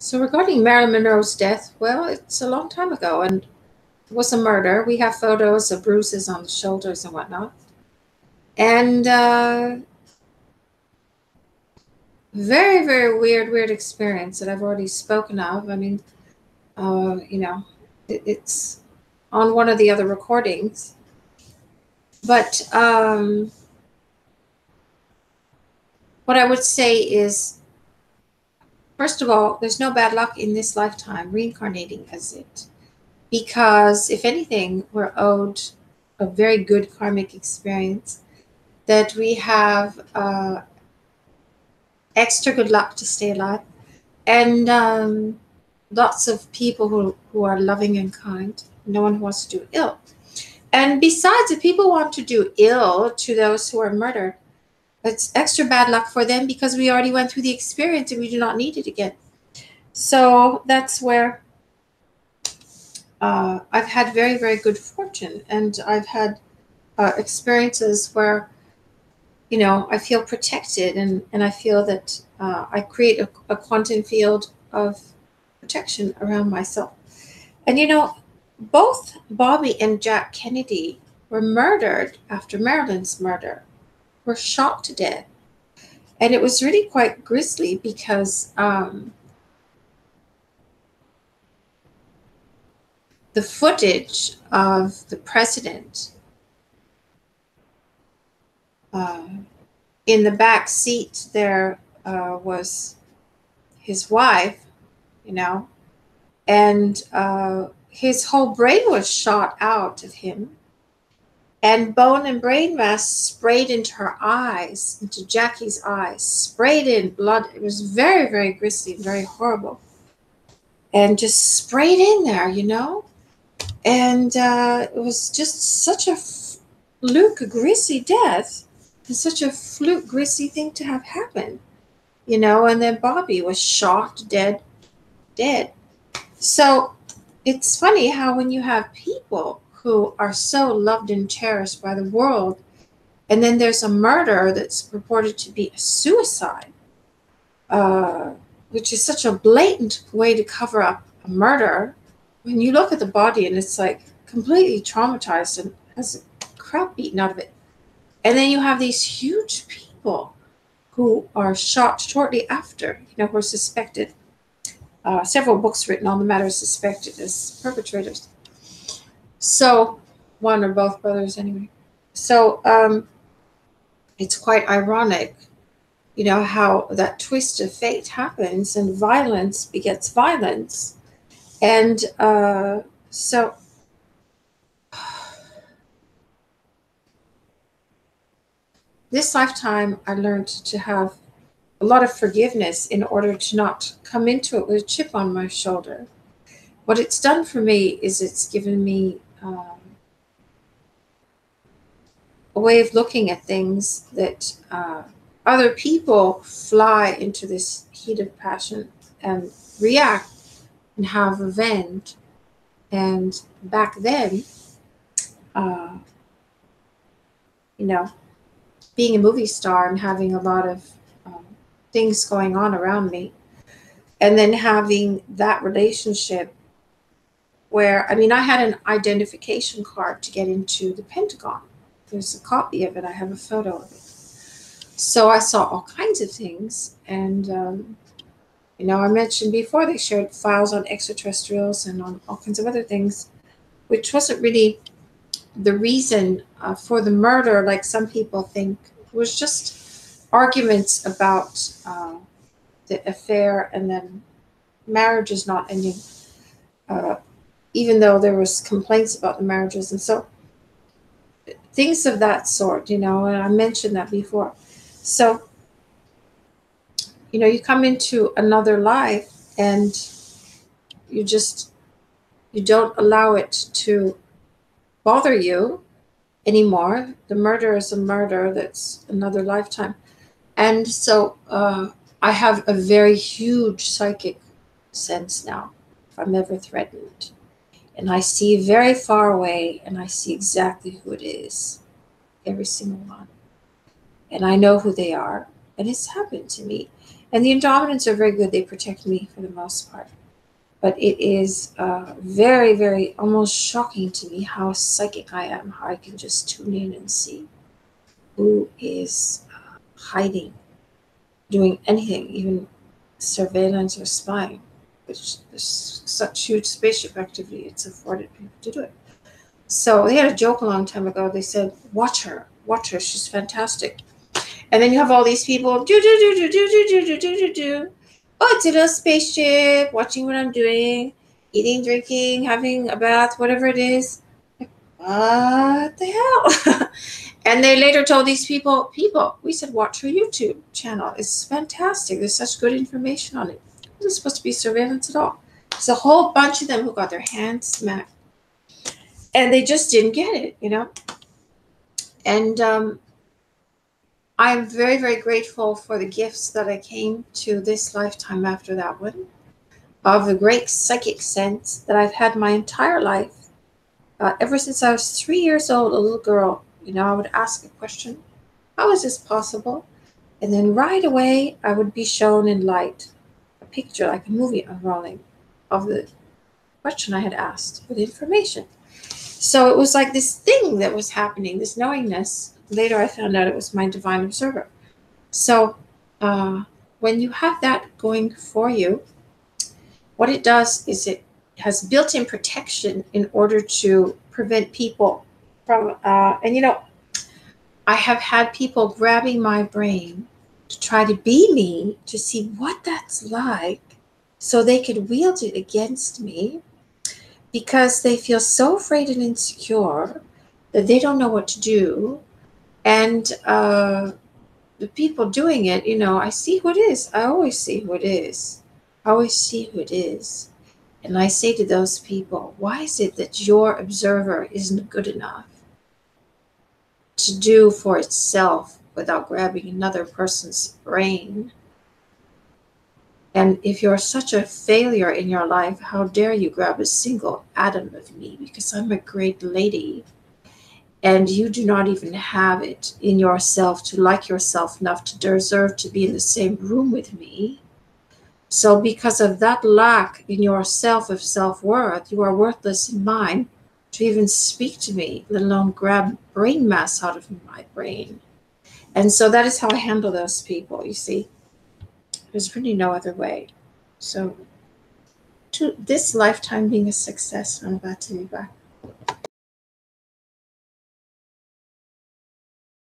So regarding Marilyn Monroe's death, well, it's a long time ago and it was a murder. We have photos of bruises on the shoulders and whatnot. And very, very weird experience that I've already spoken of. I mean, it's on one of the other recordings. But what I would say is, first of all, there's no bad luck in this lifetime reincarnating as it. Because if anything, we're owed a very good karmic experience, that we have extra good luck to stay alive, and lots of people who are loving and kind. No one who wants to do ill. And besides, if people want to do ill to those who are murdered, it's extra bad luck for them because we already went through the experience and we do not need it again. So that's where I've had very, very good fortune, and I've had experiences where I feel protected, and I feel that I create a quantum field of protection around myself. And both Bobby and Jack Kennedy were murdered after Marilyn's murder, were shot to death. And it was really quite grisly because the footage of the president uh, in the back seat there was his wife, and his whole brain was shot out of him, and bone and brain mass sprayed into her eyes, into Jackie's eyes, sprayed in blood. It was very, very grisly and very horrible, and just sprayed in there, and it was just such a fluke, grisly death, and such a fluke, grisly thing to have happen, and then Bobby was shot dead. So it's funny how when you have people who are so loved and cherished by the world, and then there's a murder that's purported to be a suicide, uh, which is such a blatant way to cover up a murder. When you look at the body and it's like completely traumatized and has the crap beaten out of it, and then you have these huge people who are shot shortly after, who are suspected. Several books written on the matter, suspected as perpetrators. So, one or both brothers, anyway. So, it's quite ironic, how that twist of fate happens and violence begets violence. And so, this lifetime, I learned to have a lot of forgiveness in order to not come into it with a chip on my shoulder. What it's done for me is it's given me a way of looking at things that other people fly into this heat of passion and react and have revenge. And back then, uh, you know, being a movie star and having a lot of things going on around me, and then having that relationship where, I mean, I had an identification card to get into the Pentagon. There's a copy of it, I have a photo of it. So I saw all kinds of things, and I mentioned before they shared files on extraterrestrials and on all kinds of other things, which wasn't really the reason for the murder, like some people think. It was just arguments about the affair, and then marriages not ending, uh, even though there was complaints about the marriages, and so things of that sort, and I mentioned that before. So, you come into another life, and you just you don't allow it to bother you anymore. The murder is a murder. That's another lifetime. And so I have a very huge psychic sense now if I'm ever threatened. And I see very far away, and I see exactly who it is, every single one. And I know who they are. And it's happened to me. And the Indomitants are very good. They protect me for the most part. But it is very, very almost shocking to me how psychic I am, how I can just tune in and see who is hiding, doing anything, even surveillance or spying, which there's such huge spaceship activity, it's afforded people to do it. So they had a joke a long time ago. They said, watch her, she's fantastic. And then you have all these people, do. Oh, it's in a spaceship, watching what I'm doing, eating, drinking, having a bath, whatever it is. Like, what the hell? And they later told these people, we said, watch her YouTube channel. It's fantastic. There's such good information on it. It wasn't supposed to be surveillance at all. There's a whole bunch of them who got their hands smacked. And they just didn't get it, you know? And I am very, very grateful for the gifts that I came to this lifetime after that one, of the great psychic sense that I've had my entire life. Ever since I was 3 years old, a little girl, you know, I would ask a question, how is this possible? And then right away, I would be shown in light a picture, like a movie unrolling, of the question I had asked with information. So it was like this thing that was happening, this knowingness. Later, I found out it was my divine observer. So when you have that going for you, what it does is it has built-in protection in order to prevent people from, and you know, I have had people grabbing my brain to try to be me, to see what that's like, so they could wield it against me, because they feel so afraid and insecure that they don't know what to do. And the people doing it, you know, I see who it is. I always see who it is. I always see who it is. And I say to those people, why is it that your observer isn't good enough to do for itself without grabbing another person's brain? And if you're such a failure in your life, how dare you grab a single atom of me, because I'm a great lady, and you do not even have it in yourself to like yourself enough to deserve to be in the same room with me. So because of that lack in yourself of self-worth, you are worthless in mine to even speak to me, let alone grab brain mass out of my brain. And so that is how I handle those people, you see. There's really no other way. So to this lifetime being a success, I'm glad to be back.